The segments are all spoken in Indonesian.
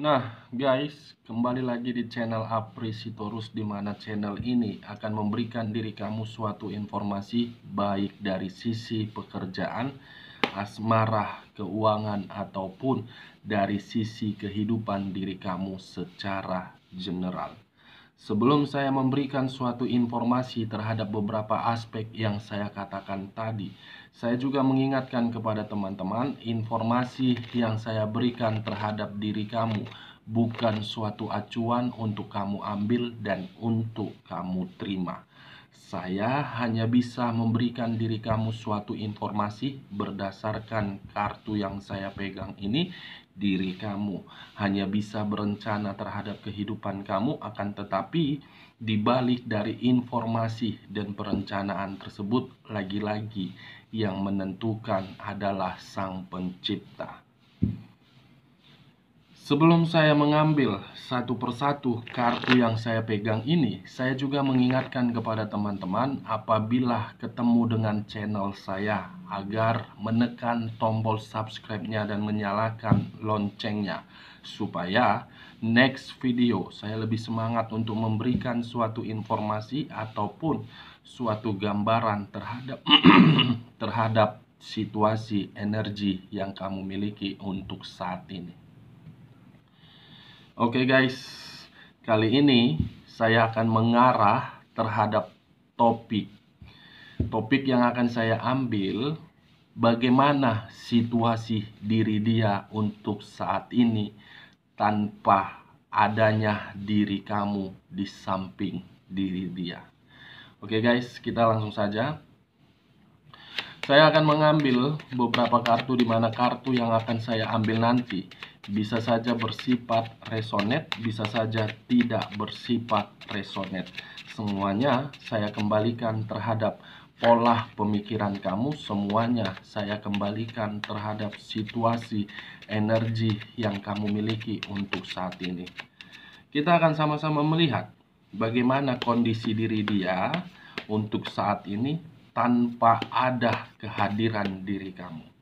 Nah, guys, kembali lagi di channel Apri Sitorus, di mana channel ini akan memberikan diri kamu suatu informasi baik dari sisi pekerjaan, asmara, keuangan, ataupun dari sisi kehidupan diri kamu secara general. Sebelum saya memberikan suatu informasi terhadap beberapa aspek yang saya katakan tadi, saya juga mengingatkan kepada teman-teman, informasi yang saya berikan terhadap diri kamu bukan suatu acuan untuk kamu ambil dan untuk kamu terima. Saya hanya bisa memberikan diri kamu suatu informasi berdasarkan kartu yang saya pegang ini. Diri kamu hanya bisa berencana terhadap kehidupan kamu, akan tetapi dibalik dari informasi dan perencanaan tersebut, lagi-lagi yang menentukan adalah Sang Pencipta. Sebelum saya mengambil satu persatu kartu yang saya pegang ini, saya juga mengingatkan kepada teman-teman apabila ketemu dengan channel saya agar menekan tombol subscribe-nya dan menyalakan loncengnya, supaya next video saya lebih semangat untuk memberikan suatu informasi ataupun suatu gambaran terhadap situasi energi yang kamu miliki untuk saat ini. Oke guys, kali ini saya akan mengarah terhadap topik yang akan saya ambil, bagaimana situasi diri dia untuk saat ini tanpa adanya diri kamu di samping diri dia. Oke guys, kita langsung saja. Saya akan mengambil beberapa kartu, di mana kartu yang akan saya ambil nanti bisa saja bersifat resonate, bisa saja tidak bersifat resonate. Semuanya saya kembalikan terhadap pola pemikiran kamu, semuanya saya kembalikan terhadap situasi energi yang kamu miliki untuk saat ini. Kita akan sama-sama melihat bagaimana kondisi diri dia untuk saat ini tanpa ada kehadiran diri kamu.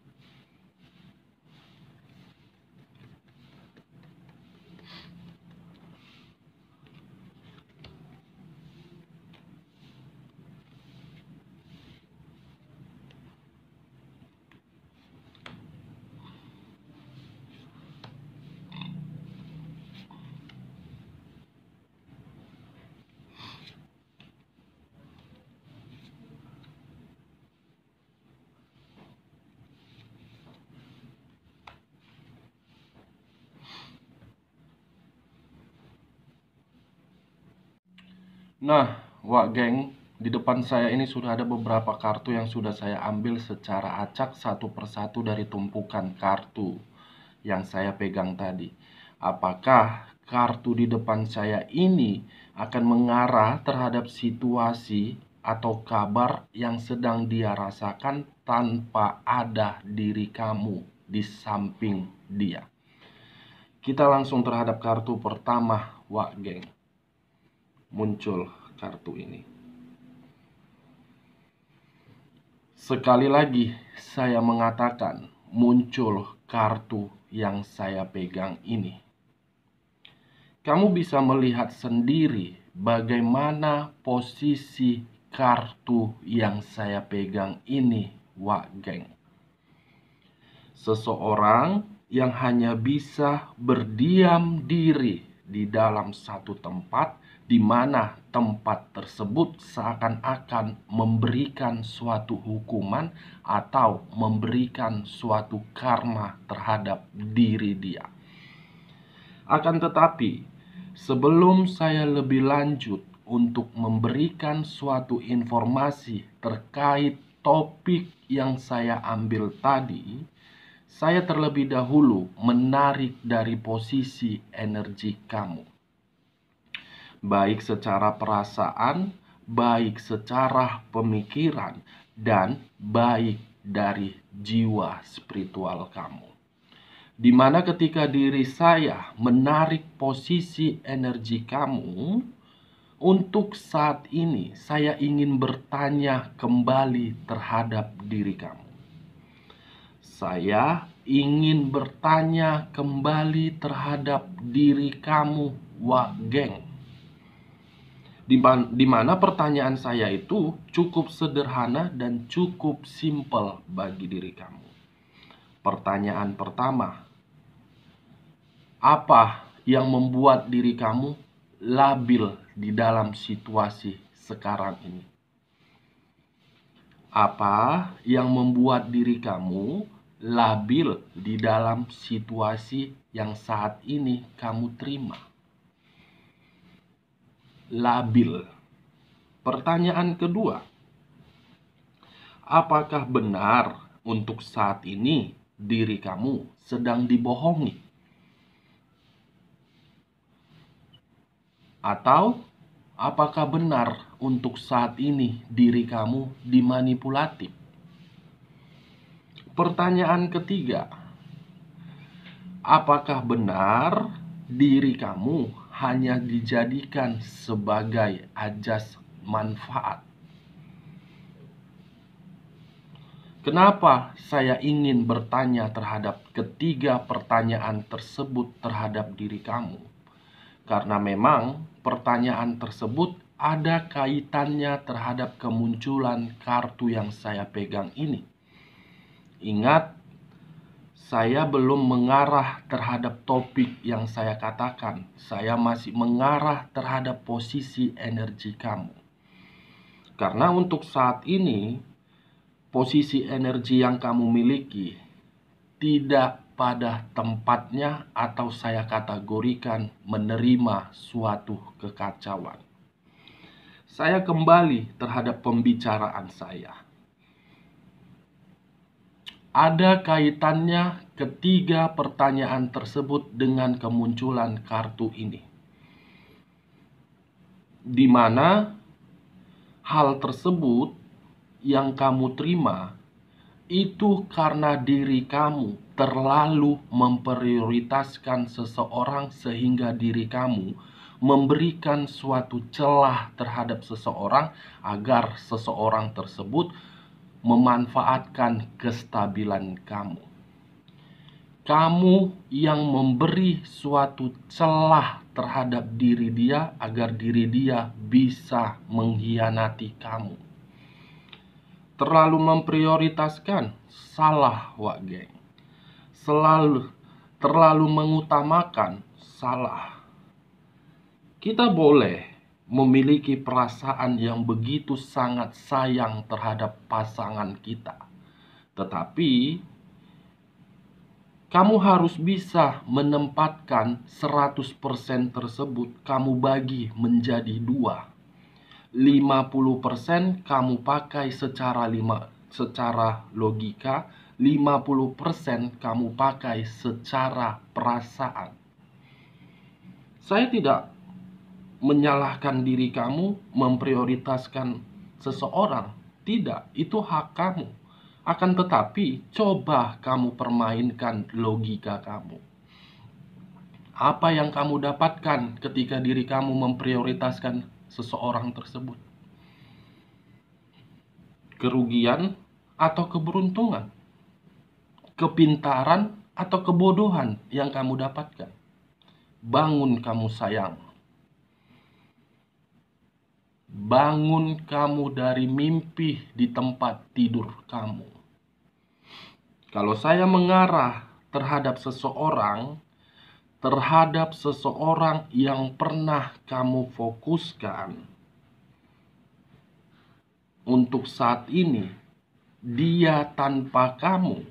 Nah, wak geng, di depan saya ini sudah ada beberapa kartu yang sudah saya ambil secara acak satu persatu dari tumpukan kartu yang saya pegang tadi. Apakah kartu di depan saya ini akan mengarah terhadap situasi atau kabar yang sedang dia rasakan tanpa ada diri kamu di samping dia? Kita langsung terhadap kartu pertama, wak geng. Muncul kartu ini. Sekali lagi saya mengatakan, muncul kartu yang saya pegang ini. Kamu bisa melihat sendiri bagaimana posisi kartu yang saya pegang ini, wak geng. Seseorang yang hanya bisa berdiam diri di dalam satu tempat, di mana tempat tersebut seakan-akan memberikan suatu hukuman atau memberikan suatu karma terhadap diri dia. Akan tetapi, sebelum saya lebih lanjut untuk memberikan suatu informasi terkait topik yang saya ambil tadi, saya terlebih dahulu menarik dari posisi energi kamu, baik secara perasaan, baik secara pemikiran, dan baik dari jiwa spiritual kamu. Dimana ketika diri saya menarik posisi energi kamu, untuk saat ini saya ingin bertanya kembali terhadap diri kamu. Saya ingin bertanya kembali terhadap diri kamu, wah geng. Di mana pertanyaan saya itu cukup sederhana dan cukup simpel bagi diri kamu. Pertanyaan pertama, apa yang membuat diri kamu labil di dalam situasi sekarang ini? Apa yang membuat diri kamu labil di dalam situasi yang saat ini kamu terima? Labil. Pertanyaan kedua, apakah benar untuk saat ini diri kamu sedang dibohongi? Atau apakah benar untuk saat ini diri kamu dimanipulatif? Pertanyaan ketiga, apakah benar diri kamu hanya dijadikan sebagai ajas manfaat? Kenapa saya ingin bertanya terhadap ketiga pertanyaan tersebut terhadap diri kamu? Karena memang pertanyaan tersebut ada kaitannya terhadap kemunculan kartu yang saya pegang ini. Ingat, saya belum mengarah terhadap topik yang saya katakan. Saya masih mengarah terhadap posisi energi kamu. Karena untuk saat ini, posisi energi yang kamu miliki tidak pada tempatnya atau saya kategorikan menerima suatu kekacauan. Saya kembali terhadap pembicaraan saya. Ada kaitannya ketiga pertanyaan tersebut dengan kemunculan kartu ini. Di mana hal tersebut yang kamu terima itu karena diri kamu terlalu memprioritaskan seseorang sehingga diri kamu memberikan suatu celah terhadap seseorang agar seseorang tersebut memanfaatkan kestabilan kamu. Kamu yang memberi suatu celah terhadap diri dia agar diri dia bisa mengkhianati kamu. Terlalu memprioritaskan, salah wak geng. Terlalu mengutamakan, salah. Kita boleh memiliki perasaan yang begitu sangat sayang terhadap pasangan kita. Tetapi kamu harus bisa menempatkan 100% tersebut kamu bagi menjadi 2. 50% kamu pakai secara logika, 50% kamu pakai secara perasaan. Saya tidak menyalahkan diri kamu memprioritaskan seseorang. Tidak, itu hak kamu. Akan tetapi, coba kamu permainkan logika kamu. Apa yang kamu dapatkan ketika diri kamu memprioritaskan seseorang tersebut? Kerugian atau keberuntungan? Kepintaran atau kebodohan yang kamu dapatkan? Bangun kamu sayang. Bangun kamu dari mimpi di tempat tidur kamu. Kalau saya mengarah terhadap seseorang yang pernah kamu fokuskan, untuk saat ini, dia tanpa kamu,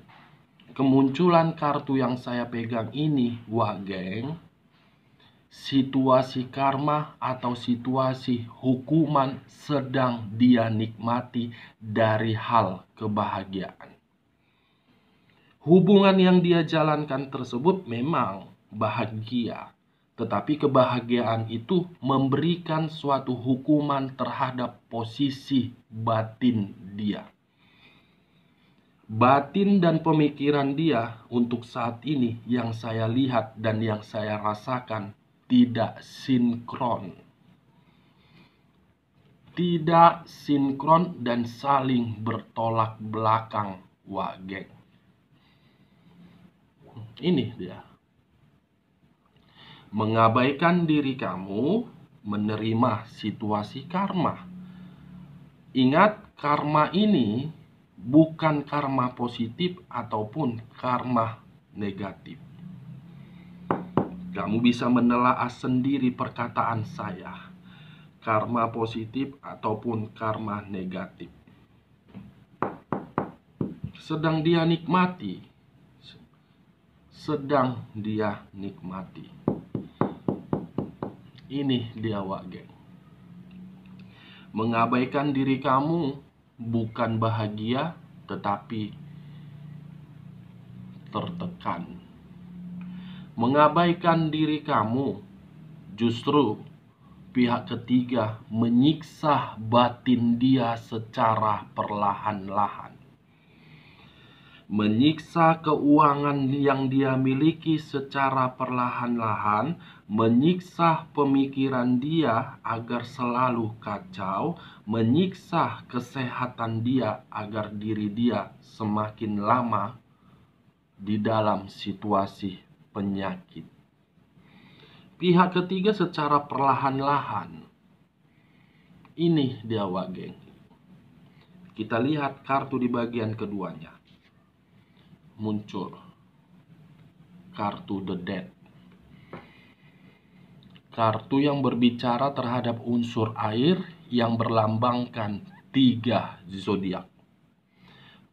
kemunculan kartu yang saya pegang ini, wah geng, situasi karma atau situasi hukuman sedang dia nikmati dari hal kebahagiaan. Hubungan yang dia jalankan tersebut memang bahagia, tetapi kebahagiaan itu memberikan suatu hukuman terhadap posisi batin dia. Batin dan pemikiran dia untuk saat ini yang saya lihat dan yang saya rasakan tidak sinkron. Tidak sinkron dan saling bertolak belakang, wah geng. Ini dia. Mengabaikan diri kamu menerima situasi karma. Ingat, karma ini bukan karma positif ataupun karma negatif. Kamu bisa menelaah sendiri perkataan saya. Karma positif ataupun karma negatif. Sedang dia nikmati. Ini dia, Wak Geng. Mengabaikan diri kamu bukan bahagia, tetapi tertekan. Mengabaikan diri kamu justru pihak ketiga menyiksa batin dia secara perlahan-lahan. Menyiksa keuangan yang dia miliki secara perlahan-lahan, menyiksa pemikiran dia agar selalu kacau, menyiksa kesehatan dia agar diri dia semakin lama di dalam situasi penyakit. Pihak ketiga secara perlahan-lahan. Ini dia, Wak Geng. Kita lihat kartu di bagian keduanya. Muncul kartu The Death. Kartu yang berbicara terhadap unsur air yang berlambangkan 3 zodiak: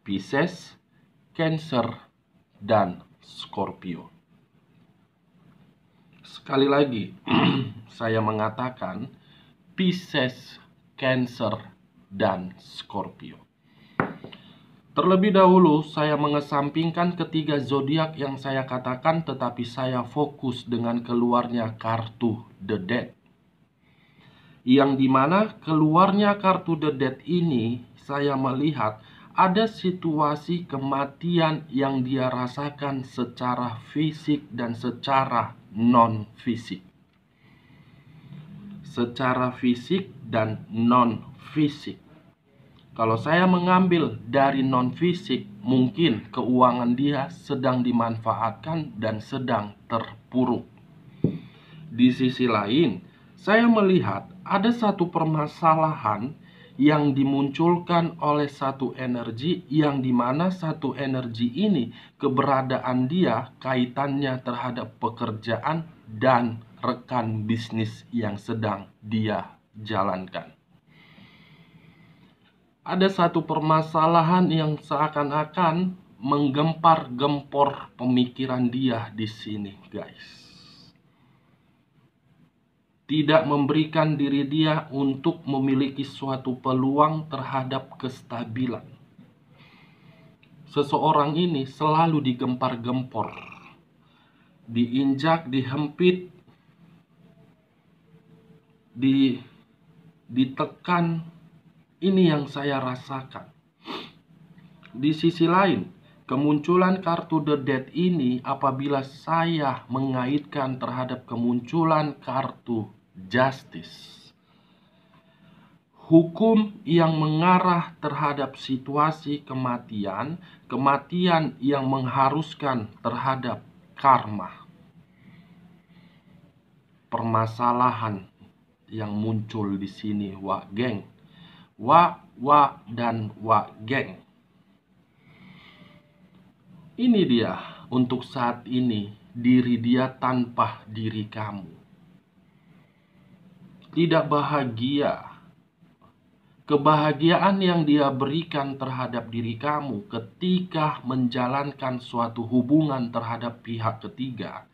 Pisces, Cancer, dan Scorpio. Sekali lagi, saya mengatakan Pisces, Cancer, dan Scorpio. Terlebih dahulu, saya mengesampingkan ketiga zodiak yang saya katakan, tetapi saya fokus dengan keluarnya kartu The Death. Yang dimana keluarnya kartu The Death ini, saya melihat ada situasi kematian yang dia rasakan secara fisik dan secara non-fisik. Secara fisik dan non-fisik. Kalau saya mengambil dari non-fisik, mungkin keuangan dia sedang dimanfaatkan dan sedang terpuruk. Di sisi lain, saya melihat ada satu permasalahan yang dimunculkan oleh satu energi, yang dimana satu energi ini keberadaan dia kaitannya terhadap pekerjaan dan rekan bisnis yang sedang dia jalankan. Ada satu permasalahan yang seakan-akan menggempar-gempor pemikiran dia di sini, guys. Tidak memberikan diri dia untuk memiliki suatu peluang terhadap kestabilan. Seseorang ini selalu digempar-gempor, diinjak, dihempit, ditekan. Ini yang saya rasakan. Di sisi lain, kemunculan kartu The Death ini apabila saya mengaitkan terhadap kemunculan kartu Justice. Hukum yang mengarah terhadap situasi kematian, kematian yang mengharuskan terhadap karma. Permasalahan yang muncul di sini, Wak Geng. Dan Wak Geng. Ini dia untuk saat ini, diri dia tanpa diri kamu. Tidak bahagia. Kebahagiaan yang dia berikan terhadap diri kamu ketika menjalankan suatu hubungan terhadap pihak ketiga,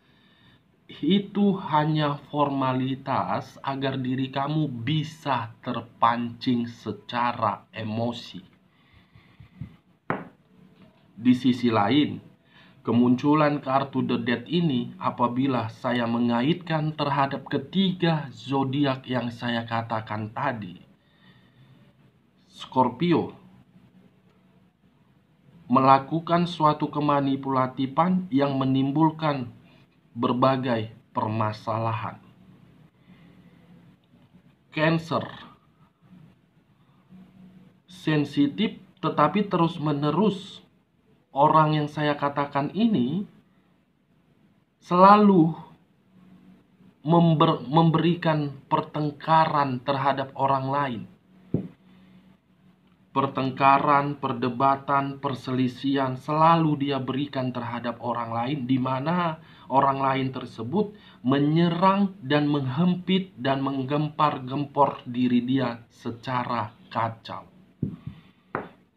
itu hanya formalitas agar diri kamu bisa terpancing secara emosi. Di sisi lain, kemunculan kartu The Death ini apabila saya mengaitkan terhadap ketiga zodiak yang saya katakan tadi, Scorpio melakukan suatu kemanipulatifan yang menimbulkan berbagai permasalahan. Cancer sensitif tetapi terus-menerus orang yang saya katakan ini selalu memberikan pertengkaran terhadap orang lain. Pertengkaran, perdebatan, perselisihan selalu dia berikan terhadap orang lain, di mana orang lain tersebut menyerang dan menghempit dan menggempar-gempor diri dia secara kacau.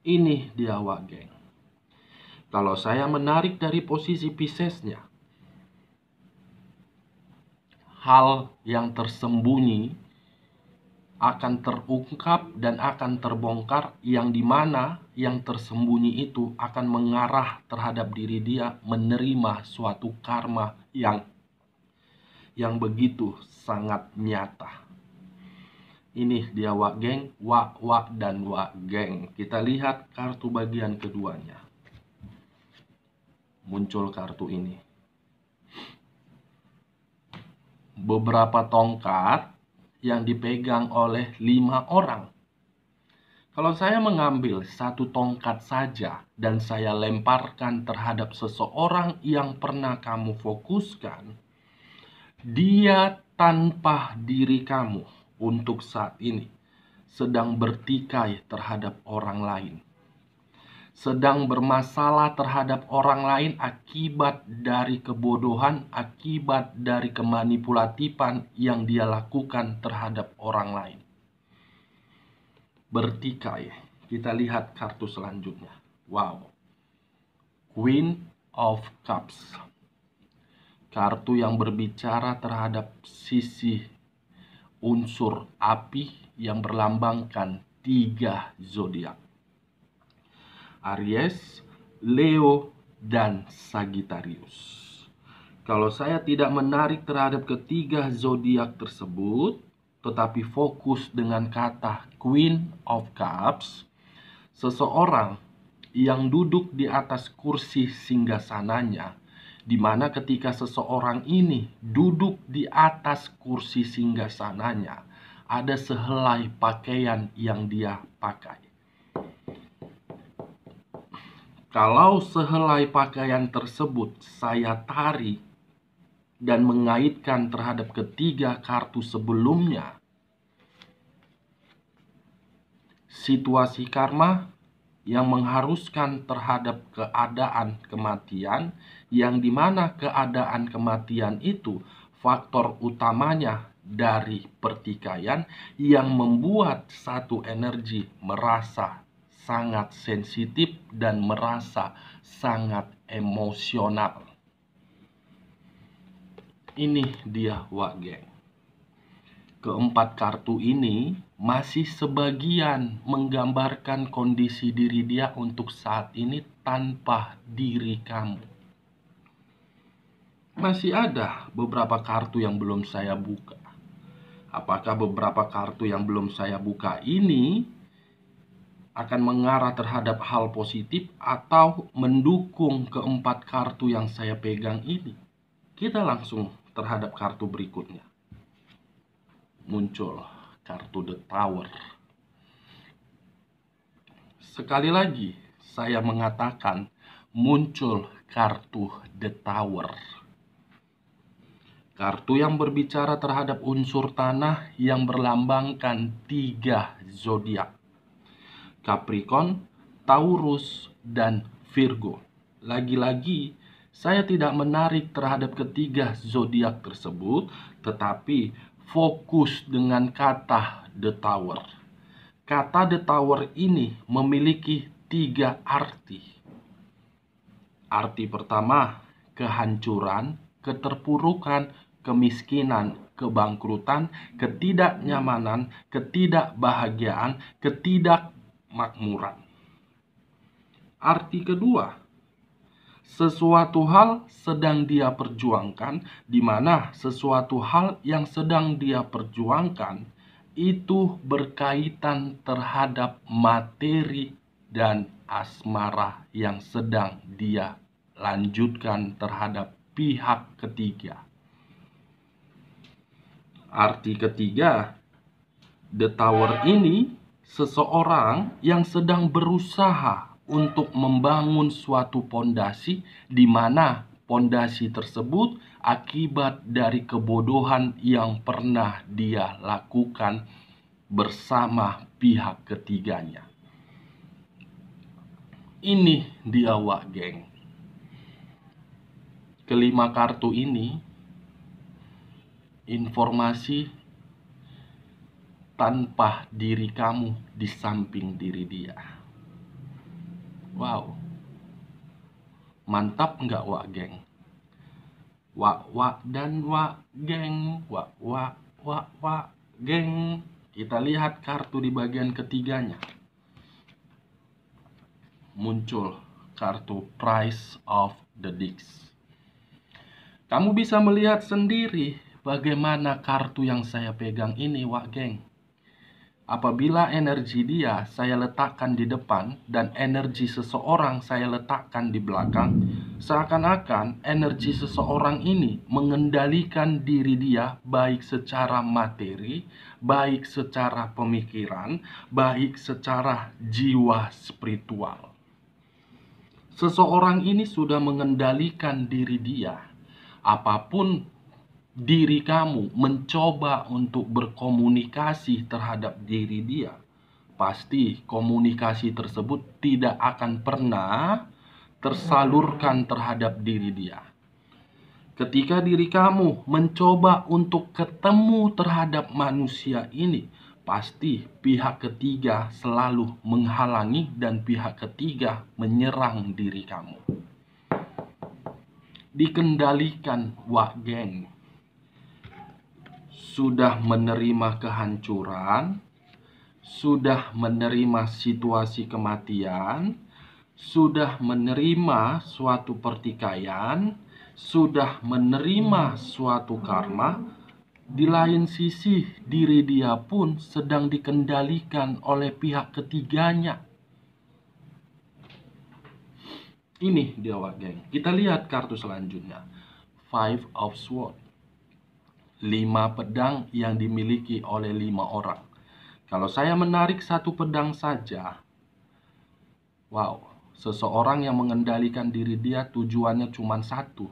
Ini dia Wak Geng. Kalau saya menarik dari posisi Piscesnya, hal yang tersembunyi akan terungkap dan akan terbongkar, yang dimana yang tersembunyi itu akan mengarah terhadap diri dia menerima suatu karma yang begitu sangat nyata. Ini dia Wak Geng, Wak dan Wak Geng. Kita lihat kartu bagian keduanya. Muncul kartu ini. Beberapa tongkat yang dipegang oleh 5 orang. Kalau saya mengambil satu tongkat saja dan saya lemparkan terhadap seseorang yang pernah kamu fokuskan, dia tanpa diri kamu untuk saat ini sedang bertikai terhadap orang lain, sedang bermasalah terhadap orang lain akibat dari kebodohan, akibat dari kemanipulatifan yang dia lakukan terhadap orang lain. Bertikai. Kita lihat kartu selanjutnya. Wow. Queen of Cups. Kartu yang berbicara terhadap sisi unsur api yang berlambangkan 3 zodiak. Aries, Leo, dan Sagittarius. Kalau saya tidak menarik terhadap ketiga zodiak tersebut, tetapi fokus dengan kata Queen of Cups, seseorang yang duduk di atas kursi singgasananya, di mana ketika seseorang ini duduk di atas kursi singgasananya, ada sehelai pakaian yang dia pakai. Kalau sehelai pakaian tersebut saya tarik dan mengaitkan terhadap ketiga kartu sebelumnya, situasi karma yang mengharuskan terhadap keadaan kematian, yang dimana keadaan kematian itu faktor utamanya dari pertikaian yang membuat satu energi merasa sangat sensitif dan merasa sangat emosional. Ini dia Wak Geng. Keempat kartu ini masih sebagian menggambarkan kondisi diri dia untuk saat ini tanpa diri kamu. Masih ada beberapa kartu yang belum saya buka. Apakah beberapa kartu yang belum saya buka ini akan mengarah terhadap hal positif atau mendukung keempat kartu yang saya pegang ini? Kita langsung terhadap kartu berikutnya. Muncul kartu The Tower. Sekali lagi saya mengatakan muncul kartu The Tower. Kartu yang berbicara terhadap unsur tanah yang berlambangkan 3 zodiak. Capricorn, Taurus, dan Virgo. Lagi-lagi saya tidak menarik terhadap ketiga zodiak tersebut, tetapi fokus dengan kata The Tower. Kata The Tower ini memiliki 3 arti. Arti pertama, kehancuran, keterpurukan, kemiskinan, kebangkrutan, ketidaknyamanan, ketidakbahagiaan, ketidakmakmuran. Arti kedua, sesuatu hal sedang dia perjuangkan, di mana sesuatu hal yang sedang dia perjuangkan itu berkaitan terhadap materi dan asmara yang sedang dia lanjutkan terhadap pihak ketiga. Arti ketiga, The Tower ini seseorang yang sedang berusaha untuk membangun suatu pondasi, di mana pondasi tersebut akibat dari kebodohan yang pernah dia lakukan bersama pihak ketiganya. Ini dia Wak geng. Kelima kartu ini informasi tanpa diri kamu di samping diri dia. Wow, mantap nggak Wak geng? Wak dan Wak geng, wak geng. Kita lihat kartu di bagian ketiganya. Muncul kartu Price of the Discs. Kamu bisa melihat sendiri bagaimana kartu yang saya pegang ini Wak geng. Apabila energi dia saya letakkan di depan dan energi seseorang saya letakkan di belakang, seakan-akan energi seseorang ini mengendalikan diri dia baik secara materi, baik secara pemikiran, baik secara jiwa spiritual. Seseorang ini sudah mengendalikan diri dia. Apapun diri kamu mencoba untuk berkomunikasi terhadap diri dia, pasti komunikasi tersebut tidak akan pernah tersalurkan terhadap diri dia. Ketika diri kamu mencoba untuk ketemu terhadap manusia ini, pasti pihak ketiga selalu menghalangi dan pihak ketiga menyerang diri kamu. Dikendalikan Wak geng. Sudah menerima kehancuran, sudah menerima situasi kematian, sudah menerima suatu pertikaian, sudah menerima suatu karma. Di lain sisi, diri dia pun sedang dikendalikan oleh pihak ketiganya. Ini dia Wak geng. Kita lihat kartu selanjutnya. Five of Swords. 5 pedang yang dimiliki oleh 5 orang. Kalau saya menarik satu pedang saja, wow, seseorang yang mengendalikan diri dia tujuannya cuma satu,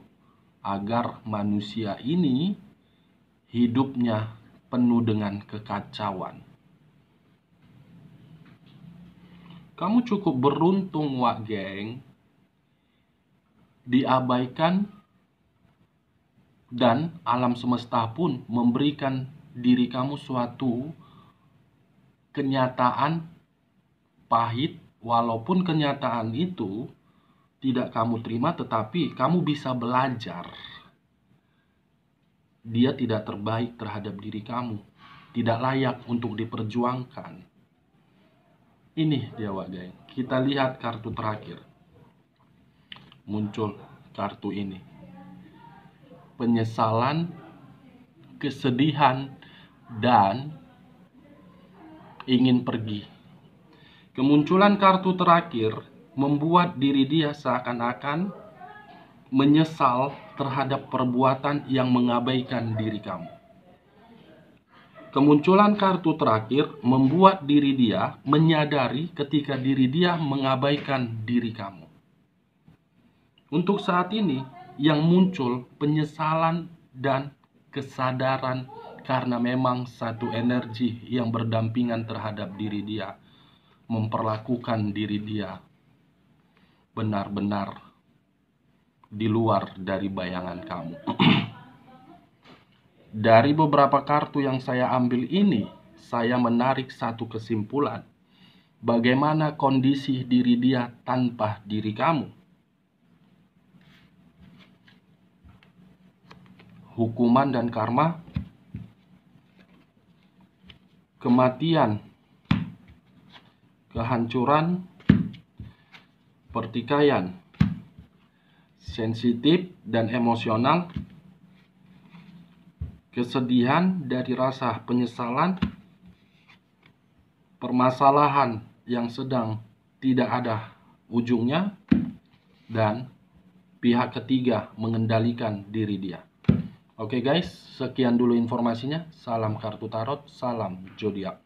agar manusia ini hidupnya penuh dengan kekacauan. Kamu cukup beruntung Wak geng, diabaikan dan alam semesta pun memberikan diri kamu suatu kenyataan pahit. Walaupun kenyataan itu tidak kamu terima, tetapi kamu bisa belajar. Dia tidak terbaik terhadap diri kamu, tidak layak untuk diperjuangkan. Ini dia Wak geng. Kita lihat kartu terakhir. Muncul kartu ini. Penyesalan, kesedihan, dan ingin pergi. Kemunculan kartu terakhir membuat diri dia seakan-akan menyesal terhadap perbuatan yang mengabaikan diri kamu. Kemunculan kartu terakhir membuat diri dia menyadari ketika diri dia mengabaikan diri kamu. Untuk saat ini, yang muncul penyesalan dan kesadaran karena memang satu energi yang berdampingan terhadap diri dia memperlakukan diri dia benar-benar di luar dari bayangan kamu. Dari beberapa kartu yang saya ambil ini, saya menarik satu kesimpulan. Bagaimana kondisi diri dia tanpa diri kamu? Hukuman dan karma, kematian, kehancuran, pertikaian, sensitif dan emosional, kesedihan dari rasa penyesalan, permasalahan yang sedang tidak ada ujungnya, dan pihak ketiga mengendalikan diri dia. Oke guys, sekian dulu informasinya. Salam kartu tarot, salam zodiak.